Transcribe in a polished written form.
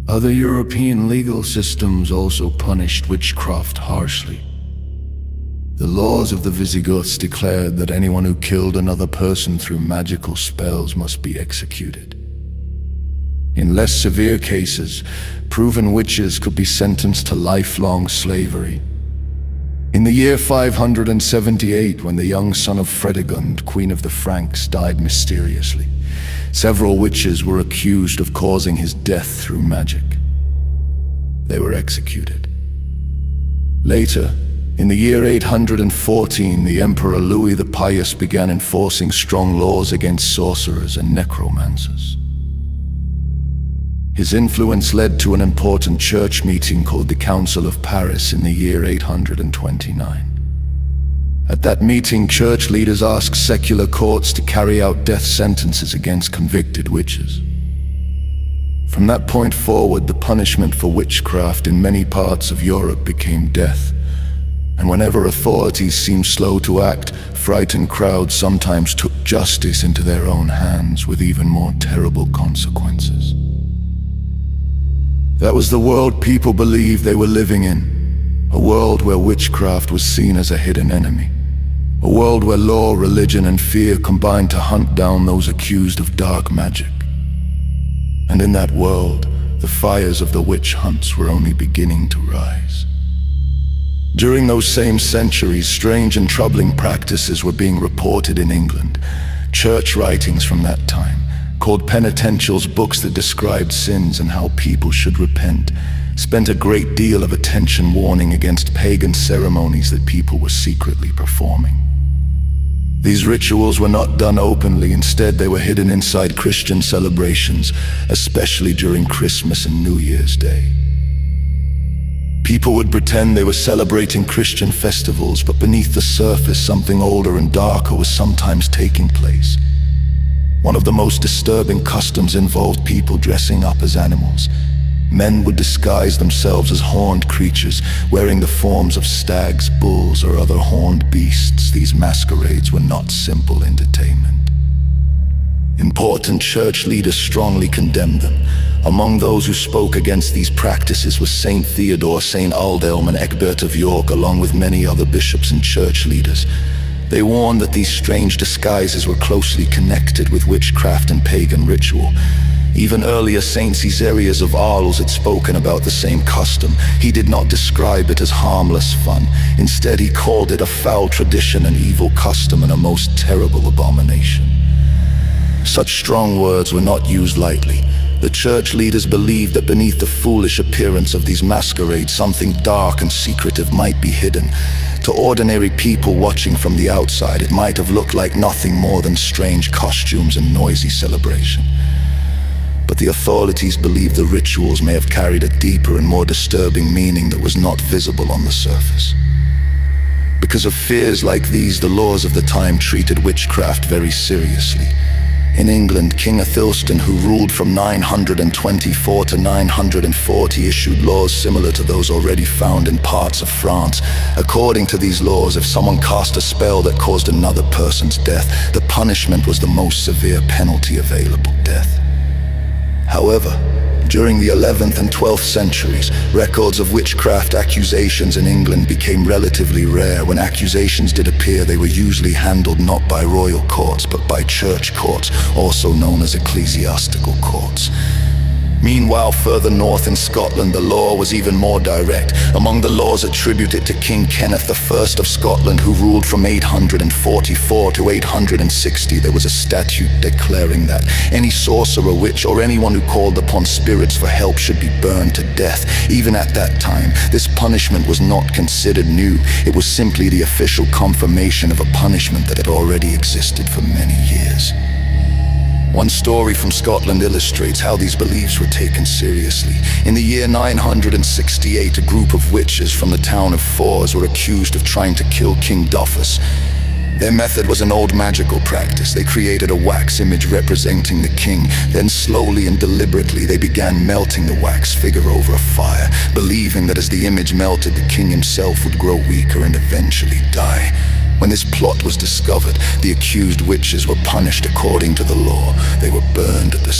Other European legal systems also punished witchcraft harshly. The laws of the Visigoths declared that anyone who killed another person through magical spells must be executed. In less severe cases, proven witches could be sentenced to lifelong slavery. In the year 578, when the young son of Fredegund, Queen of the Franks, died mysteriously, several witches were accused of causing his death through magic. They were executed. Later, in the year 814, the Emperor Louis the Pious began enforcing strong laws against sorcerers and necromancers. His influence led to an important church meeting called the Council of Paris in the year 829. At that meeting, church leaders asked secular courts to carry out death sentences against convicted witches. From that point forward, the punishment for witchcraft in many parts of Europe became death. And whenever authorities seemed slow to act, frightened crowds sometimes took justice into their own hands with even more terrible consequences. That was the world people believed they were living in, a world where witchcraft was seen as a hidden enemy, a world where law, religion, and fear combined to hunt down those accused of dark magic. And in that world, the fires of the witch hunts were only beginning to rise. During those same centuries, strange and troubling practices were being reported in England. Church writings from that time, called penitentials, books that described sins and how people should repent, spent a great deal of attention warning against pagan ceremonies that people were secretly performing. These rituals were not done openly. Instead, they were hidden inside Christian celebrations, especially during Christmas and New Year's Day. People would pretend they were celebrating Christian festivals, but beneath the surface, something older and darker was sometimes taking place. One of the most disturbing customs involved people dressing up as animals. Men would disguise themselves as horned creatures, wearing the forms of stags, bulls, or other horned beasts. These masquerades were not simple entertainment. Important church leaders strongly condemned them. Among those who spoke against these practices was Saint Theodore, Saint Aldhelm, and Egbert of York, along with many other bishops and church leaders. They warned that these strange disguises were closely connected with witchcraft and pagan ritual. Even earlier Saint Caesarius of Arles had spoken about the same custom. He did not describe it as harmless fun. Instead, he called it a foul tradition, an evil custom, and a most terrible abomination. Such strong words were not used lightly. The church leaders believed that beneath the foolish appearance of these masquerades, something dark and secretive might be hidden. To ordinary people watching from the outside, it might have looked like nothing more than strange costumes and noisy celebration. But the authorities believed the rituals may have carried a deeper and more disturbing meaning that was not visible on the surface. Because of fears like these, the laws of the time treated witchcraft very seriously. In England, King Athelstan, who ruled from 924 to 940, issued laws similar to those already found in parts of France. According to these laws, if someone cast a spell that caused another person's death, the punishment was the most severe penalty available: death. However, during the 11th and 12th centuries, records of witchcraft accusations in England became relatively rare. When accusations did appear, they were usually handled not by royal courts, but by church courts, also known as ecclesiastical courts. Meanwhile, further north in Scotland, the law was even more direct. Among the laws attributed to King Kenneth I of Scotland, who ruled from 844 to 860, there was a statute declaring that any sorcerer, witch, or anyone who called upon spirits for help should be burned to death. Even at that time, this punishment was not considered new. It was simply the official confirmation of a punishment that had already existed for many years. One story from Scotland illustrates how these beliefs were taken seriously. In the year 968, a group of witches from the town of Fors were accused of trying to kill King Duffus. Their method was an old magical practice. They created a wax image representing the king. Then slowly and deliberately they began melting the wax figure over a fire, believing that as the image melted, the king himself would grow weaker and eventually die. When this plot was discovered, the accused witches were punished according to the law. They were burned at the